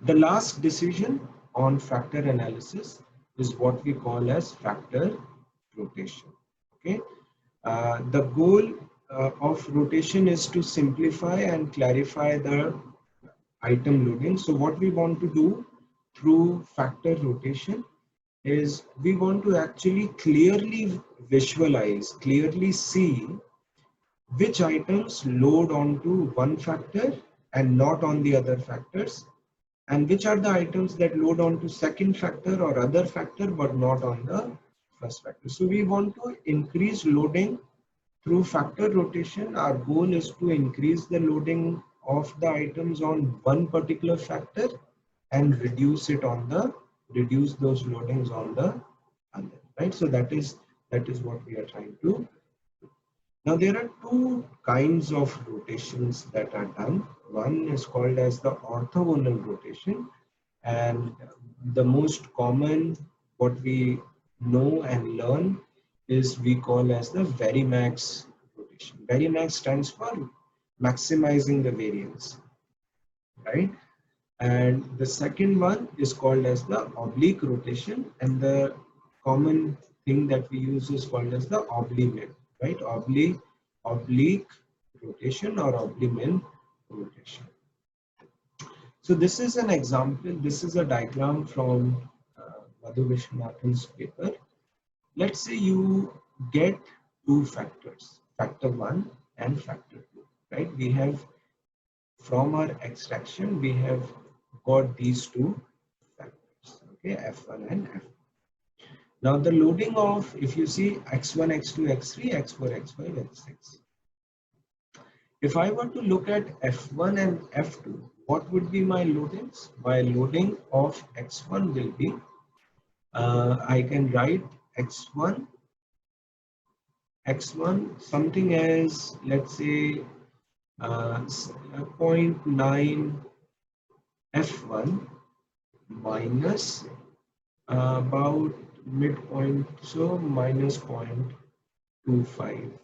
The last decision on factor analysis is what we call as factor rotation. Okay, the goal of rotation is to simplify and clarify the item loading. So what we want to do through factor rotation is we want to actually clearly visualize, clearly see which items load onto one factor and not on the other factors, and which are the items that load onto second factor or other factor but not on the first factor. So we want to increase loading through factor rotation. Our goal is to increase the loading of the items on one particular factor and reduce those loadings on the other, right? So that is what we are trying to. Now there are two kinds of rotations that are done. One is called as the orthogonal rotation, and the most common what we know and learn is we call as the Varimax rotation. Varimax stands for maximizing the variance, right? And the second one is called as the oblique rotation, and the common thing that we use is called as the oblimin, right? Oblique rotation or oblimin rotation. So this is an example. This is a diagram from Madhu Vishwanathan's paper. Let's say you get two factors, factor 1 and factor 2, right? We have, from our extraction, we have got these two factors, okay, F1 and F2. Now the loading of, if you see X1, X2, X3, X4, X5, X6. If I were to look at F1 and F2, what would be my loadings? My loading of X1 will be, I can write X1 something as, let's say, 0.9 F1 minus about midpoint, so minus 0.25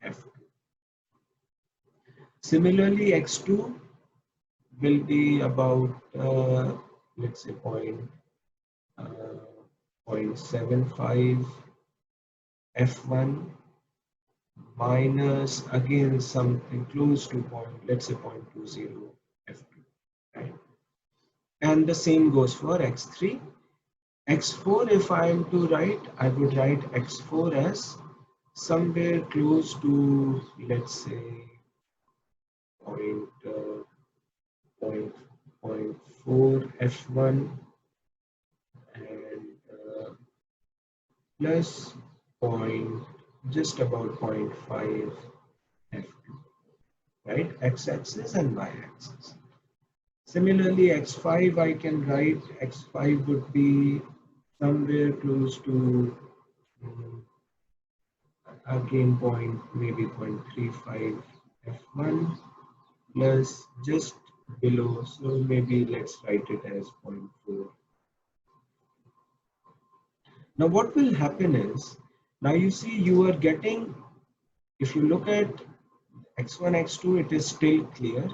F2. Similarly, X2 will be about, let's say, 0.75 F1 minus again something close to let's say 0.20 F2, right? And the same goes for X3. X4, if I am to write, I would write X4 as somewhere close to, let's say, 0.4 F1 and plus just about 0.5 F2, right? X-axis and Y-axis. Similarly, X5, I can write X5 would be somewhere close to again maybe 0.35 F1 plus just below, so maybe let's write it as 0.4. Now what will happen is, now you see you are getting, if you look at X1, X2, it is still clear,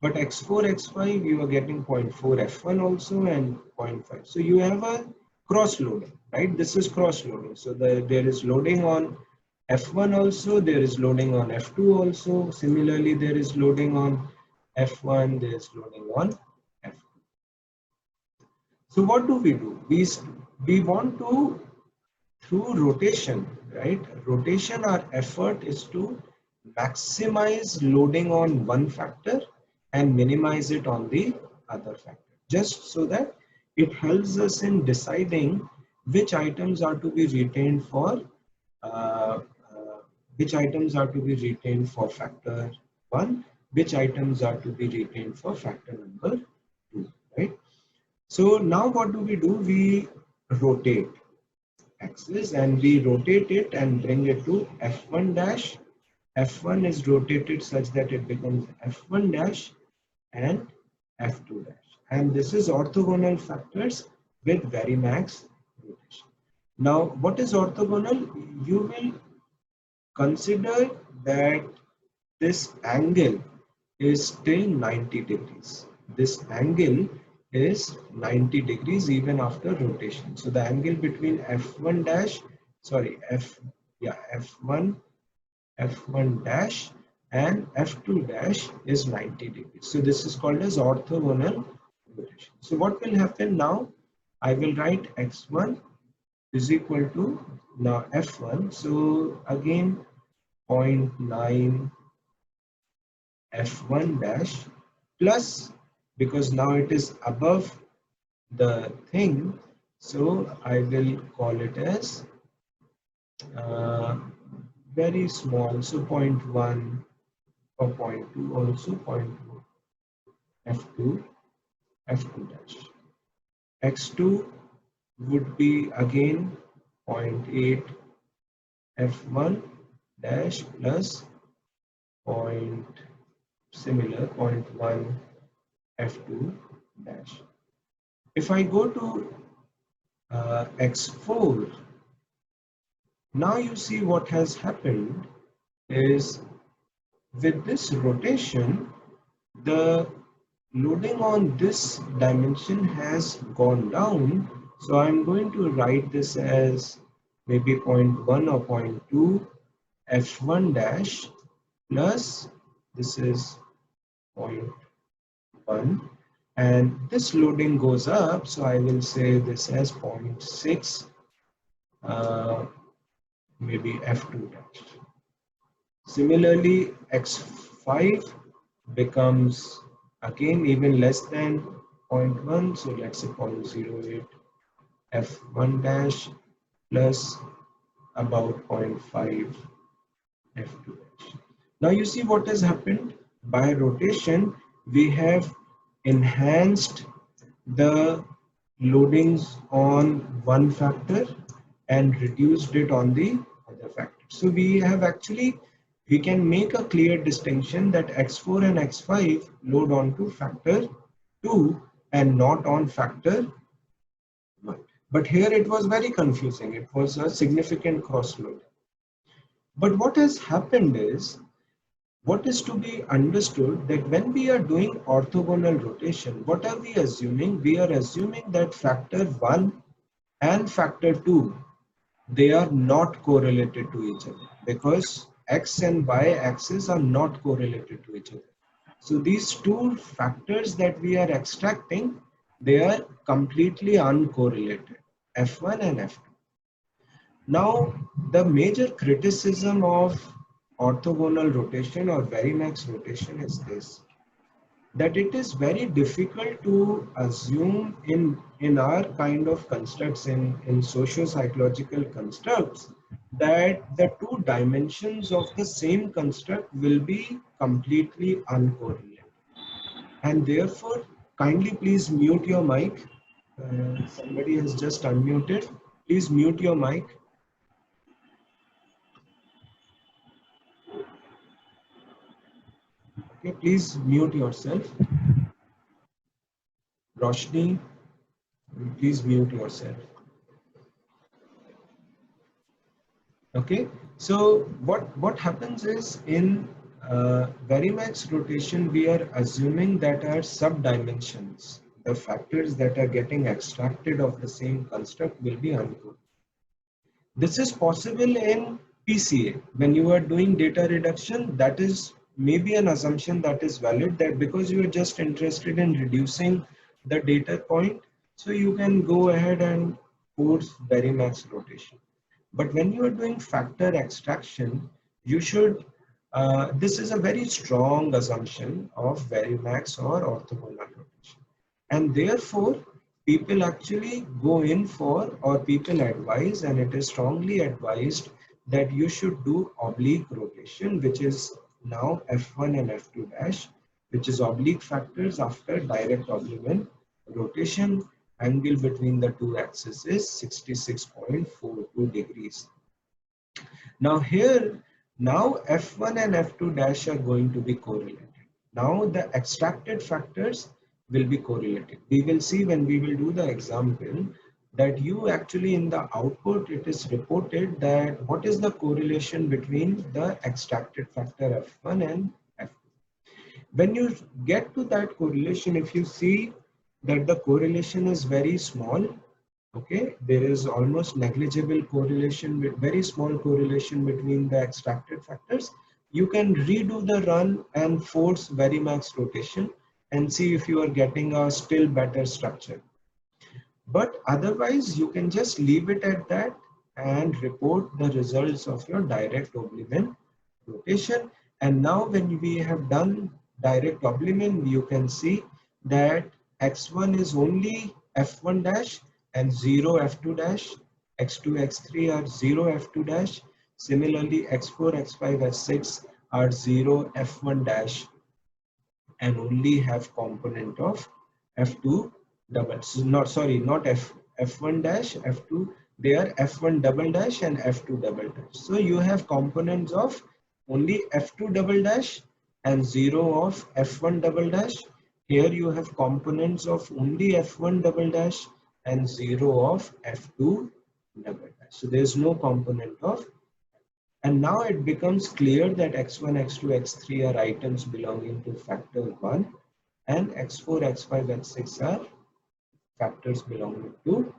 but X4, X5, you are getting 0.4 F1 also and 0.5. So you have a cross loading, right? This is cross loading. So there is loading on F1 also, there is loading on F2 also. Similarly, there is loading on F1, there is loading on F2. So what do? We want to, through rotation, right? Rotation, our effort is to maximize loading on one factor and minimize it on the other factor, just so that it helps us in deciding which items are to be retained for factor 1, which items are to be retained for factor number 2, right? So now what do? We rotate axis and we rotate it and bring it to F1 dash. F1 is rotated such that it becomes F1 dash and F2 dash. And this is orthogonal factors with Varimax rotation. Now, what is orthogonal? You will consider that this angle is still 90 degrees. This angle is 90 degrees even after rotation. So the angle between F1 dash, sorry, F1 dash and F2 dash is 90 degrees. So this is called as orthogonal rotation. So what will happen now? I will write x1 is equal to now F1. So again 0.9 F1 dash plus, because now it is above the thing, so I will call it as uh, very small, so 0.1 or 0.2, also 0.2 F2 F2 dash. X2 would be again 0.8 F1 dash plus point similar 0.1 F2 dash. If I go to X4, now you see what has happened is with this rotation, the loading on this dimension has gone down. So I'm going to write this as maybe 0.1 or 0.2 F1 dash plus this is 0.1, and this loading goes up, so I will say this as 0.6 maybe F2 dash. Similarly, X5 becomes again even less than 0.1, so let's say 0.08 F1 dash plus about 0.5 F2 dash. Now you see what has happened. By rotation, we have enhanced the loadings on one factor and reduced it on the other factor. So we have actually, we can make a clear distinction that X4 and X5 load onto factor 2 and not on factor 1. But here it was very confusing. It was a significant cross load. But what has happened is, what is to be understood that when we are doing orthogonal rotation, what are we assuming? We are assuming that factor 1 and factor 2, they are not correlated to each other because x and y axis are not correlated to each other. So these two factors that we are extracting, they are completely uncorrelated, F1 and F2. Now, the major criticism of orthogonal rotation or Varimax rotation is this, that it is very difficult to assume in our kind of constructs, in socio-psychological constructs, that the two dimensions of the same construct will be completely uncorrelated. And therefore, kindly please mute your mic. Somebody has just unmuted. Please mute your mic. Okay, please mute yourself. Roshni, please mute yourself. Okay, so what happens is in Varimax rotation, we are assuming that our subdimensions, the factors that are getting extracted of the same construct, will be uncorrelated. This is possible in PCA. When you are doing data reduction, that is maybe an assumption that is valid, that because you are just interested in reducing the data point, so you can go ahead and force Varimax rotation. But when you are doing factor extraction, you should, this is a very strong assumption of Varimax or orthogonal rotation. And therefore, people actually go in for, or people advise, and it is strongly advised, that you should do oblique rotation, which is now F1 and F2 dash, which is oblique factors after direct oblique rotation. Angle between the two axes is 66.42 degrees. Now here, now F1 and F2 dash are going to be correlated. Now the extracted factors will be correlated. We will see when we will do the example that you actually in the output, it is reported that what is the correlation between the extracted factor F1 and F2. When you get to that correlation, if you see that the correlation is very small. Okay, there is almost negligible correlation, with very small correlation between the extracted factors. You can redo the run and force Varimax rotation and see if you are getting a still better structure. But otherwise, you can just leave it at that and report the results of your direct oblimin rotation. And now when we have done direct oblimin, you can see that x1 is only f1 dash and 0 f2 dash, x2, x3 are 0 f2 dash. Similarly, x4, x5, x6 are 0 f1 dash and only have component of f2 double, so not sorry, not f1 dash, f2, they are f1 double dash and f2 double dash. So you have components of only f2 double dash and 0 of f1 double dash. Here you have components of only f1 double dash and 0 of f2 double dash. So there is no component of. And now it becomes clear that x1, x2, x3 are items belonging to factor 1 and x4, x5, x6 are factors belonging to.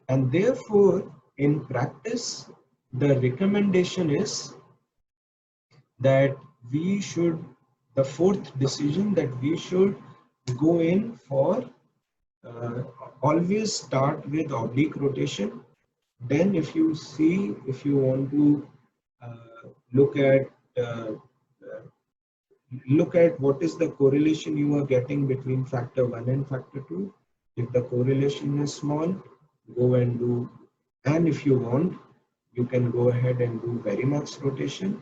And therefore, in practice, the recommendation is that we should, the fourth decision, that we should go in for always start with oblique rotation. Then if you see, if you want to look at uh, look at what is the correlation you are getting between factor 1 and factor 2. If the correlation is small, go and do, and if you want, you can go ahead and do Varimax rotation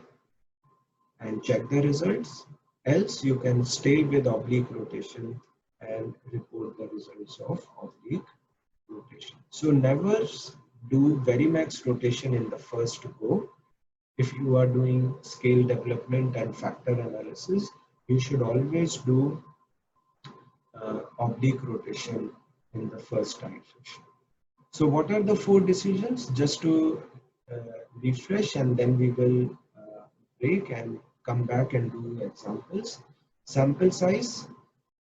and check the results. Else you can stay with oblique rotation and report the results of oblique rotation. So never do Varimax rotation in the first go. If you are doing scale development and factor analysis, you should always do oblique rotation in the first iteration. So what are the four decisions? Just to refresh, and then we will break and come back and do examples. Sample size.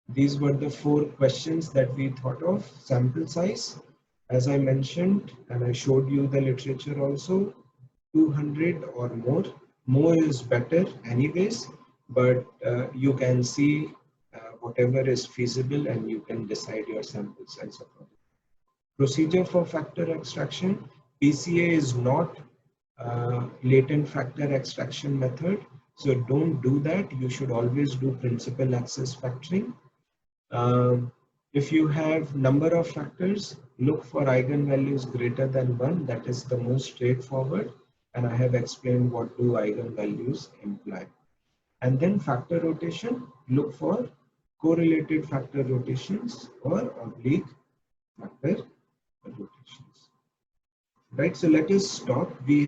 These were the four questions that we thought of. Sample size, as I mentioned, and I showed you the literature also, 200 or more. More is better anyways, but you can see whatever is feasible and you can decide your sample size accordingly. Procedure for factor extraction. PCA is not latent factor extraction method, so don't do that. You should always do principal axis factoring. If you have number of factors, look for eigenvalues greater than 1. That is the most straightforward, and I have explained what do eigenvalues imply. And then factor rotation, look for correlated factor rotations or oblique factor rotations. Right, so let us stop. We